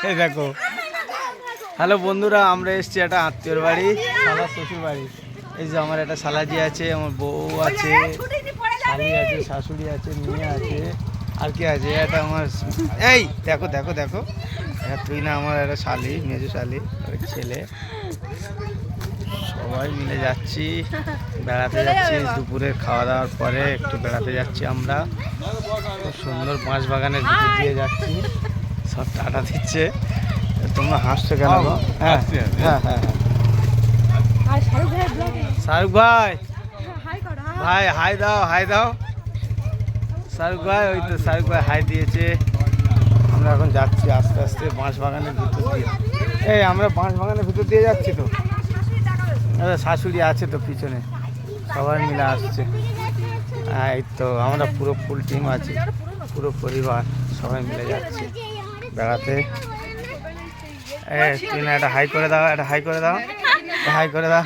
এই দেখো। হ্যালো বন্ধুরা, আমরা এসেছি একটা আত্মীয়র বাড়ি, শালা শ্বশুর বাড়ি। এই যে আমার একটা শালাজি আছে, আমার বউ আছে, শালি আছে, শাশুড়ি আছে, মেয়ে আছে, আর কি আছে এটা আমার। এই দেখো দেখো দেখো, তুই না আমার একটা শালি, মেজো শালি, ছেলে। সবাই মিলে যাচ্ছি, বেড়াতে যাচ্ছি। দুপুরে খাওয়া দাওয়ার পরে একটু বেড়াতে যাচ্ছি আমরা। খুব সুন্দর বাঁশ বাগানের ভিতর দিয়ে যাচ্ছি, সব টাটা দিচ্ছে। তোমরা হাসছো কেন? হ্যাঁ হ্যাঁ হ্যাঁ। শাহরুখ ভাই, ভাই হাই দাও, হাই দাও। শাহরুখ ভাই, ওই তো শাহরুখ ভাই হাই দিয়েছে। আমরা এখন যাচ্ছি আস্তে আস্তে বাঁশ বাগানের ভিতর দিয়ে। এই আমরা বাঁশ বাগানের ভিতর দিয়ে যাচ্ছি তো। শাশুড়ি আছে তো পিছনে, সবাই মিলে আসছে। এই তো আমরা পুরো ফুল টিম আছি, পুরো পরিবার সবাই মিলে যাচ্ছি বেড়াতে। তুই না একটা হাই করে দাও, একটা হাই করে দাও, হাই করে দাও।